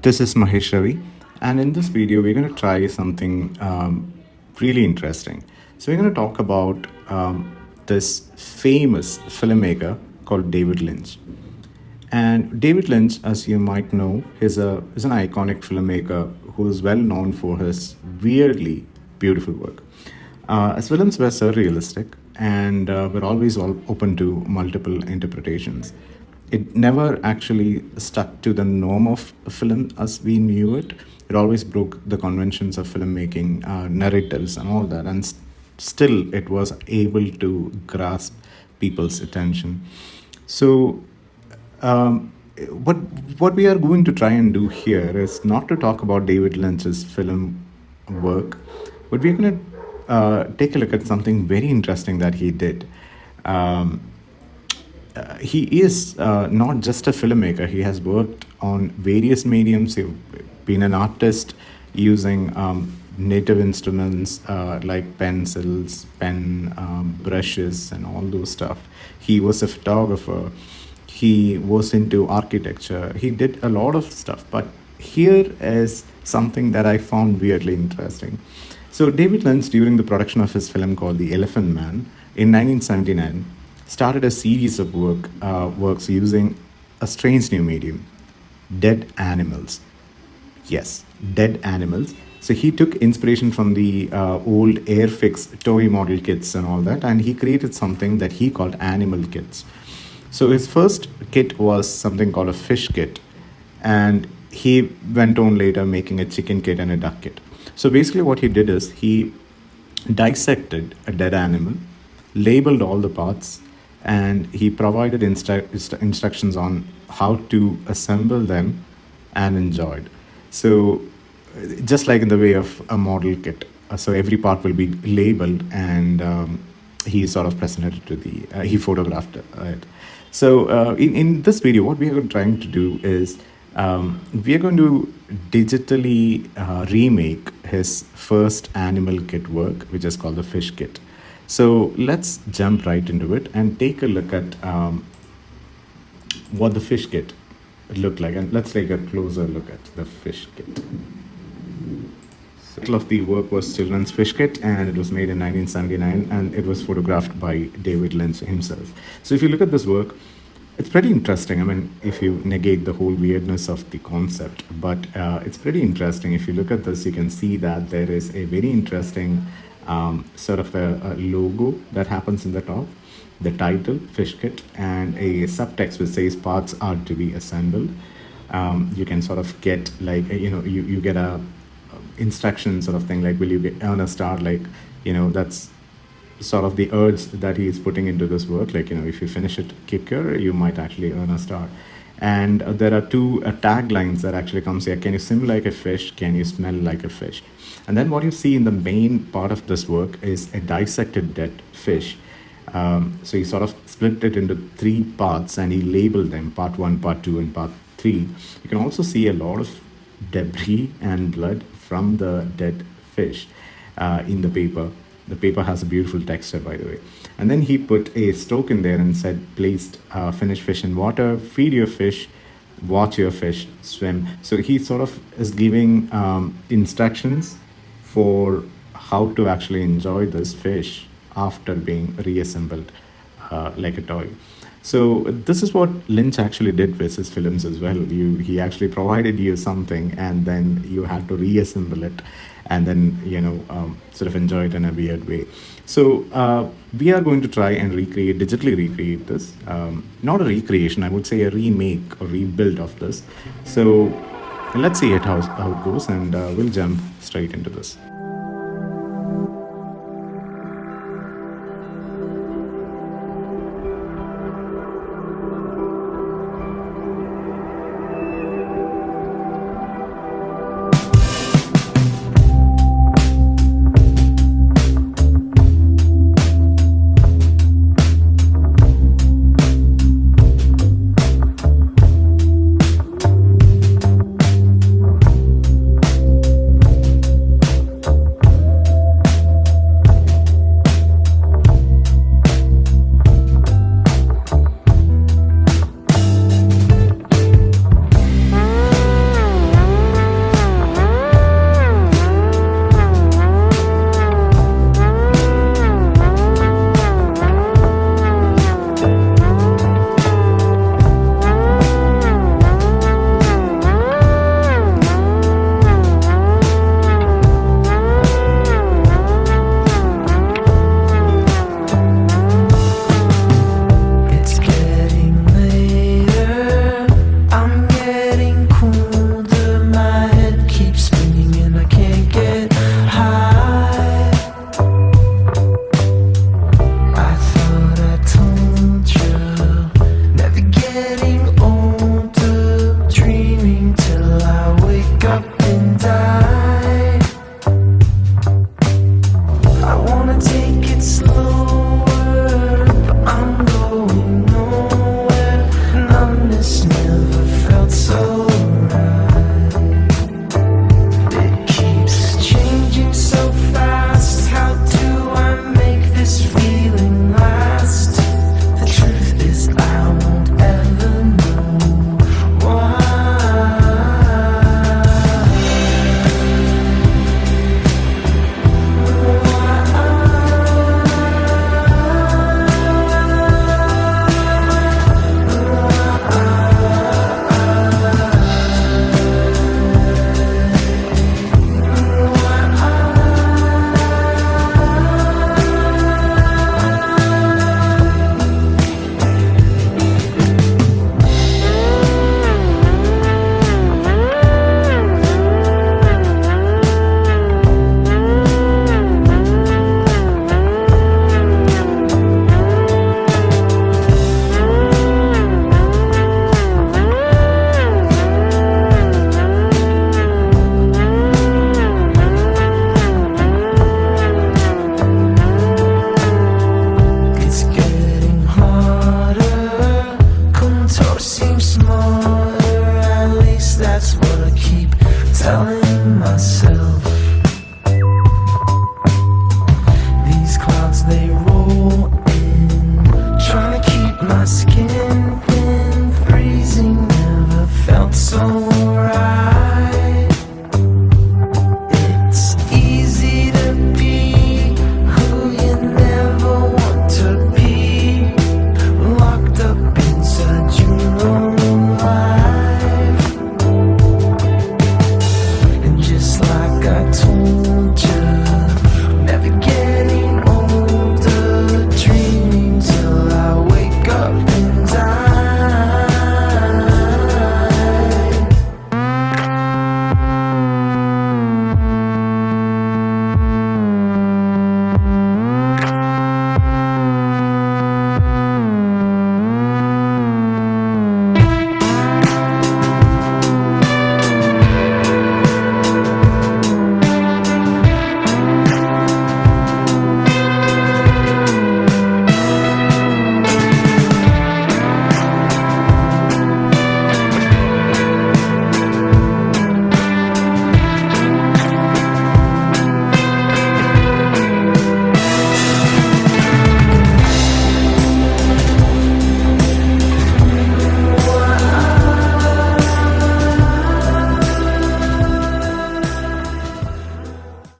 This is Mahesh Ravi, and in this video, we're going to try something really interesting. So, we're going to talk about this famous filmmaker called David Lynch. And David Lynch, as you might know, is an iconic filmmaker who is well known for his weirdly beautiful work. His films were surrealistic and were always open to multiple interpretations. It never actually stuck to the norm of film as we knew it. It always broke the conventions of filmmaking, narratives, and all that. And still, it was able to grasp people's attention. So, um, what what we are going to try and do here is not to talk about David Lynch's film work, but we're going to take a look at something very interesting that he did. Um, he is not just a filmmaker. He has worked on various mediums. He's been an artist using native instruments like pencils, brushes, and all those stuff. He was a photographer. He was into architecture. He did a lot of stuff. But here is something that I found weirdly interesting. So David Lynch, during the production of his film called The Elephant Man in 1979, started a series of works using a strange new medium, dead animals. Yes, dead animals. So he took inspiration from the old Airfix toy model kits and all that, and he created something that he called animal kits. So his first kit was something called a fish kit, and he went on later making a chicken kit and a duck kit. So basically, what he did is he dissected a dead animal, labeled all the parts, and he provided instructions on how to assemble them and enjoy it. So, just like in the way of a model kit, so every part will be labeled, and he sort of presented it to he photographed it. So, in this video, what we are trying to do is we are going to digitally remake his first animal kit work, which is called the fish kit. So let's jump right into it and take a look at what the fish kit looked like. And let's take a closer look at the fish kit. The title of the work was Children's Fish Kit, and it was made in 1979, and it was photographed by David Lynch himself. So if you look at this work, it's pretty interesting. I mean, if you negate the whole weirdness of the concept, but it's pretty interesting. If you look at this, you can see that there is a very interesting sort of a logo that happens in the top, the title, Fish Kit, and a subtext which says parts are to be assembled. You can sort of get like, you get a instruction sort of thing, like, will you earn a star? Like, that's sort of the urge that he is putting into this work. Like, if you finish it quicker, you might actually earn a star. And there are two taglines that actually comes here. Can you swim like a fish? Can you smell like a fish? And then what you see in the main part of this work is a dissected dead fish. So he sort of split it into three parts, and he labeled them part 1, part 2, and part 3. You can also see a lot of debris and blood from the dead fish in the paper. The paper has a beautiful texture, by the way. And then he put a stroke in there and said, placed finish fish in water, feed your fish, watch your fish swim. So he sort of is giving instructions for how to actually enjoy this fish after being reassembled like a toy. So this is what Lynch actually did with his films as well. He actually provided you something, and then you had to reassemble it, and then sort of enjoy it in a weird way. So we are going to try and digitally recreate this. Not a recreation, I would say a remake or rebuild of this. So let's see how it goes, and we'll jump straight into this.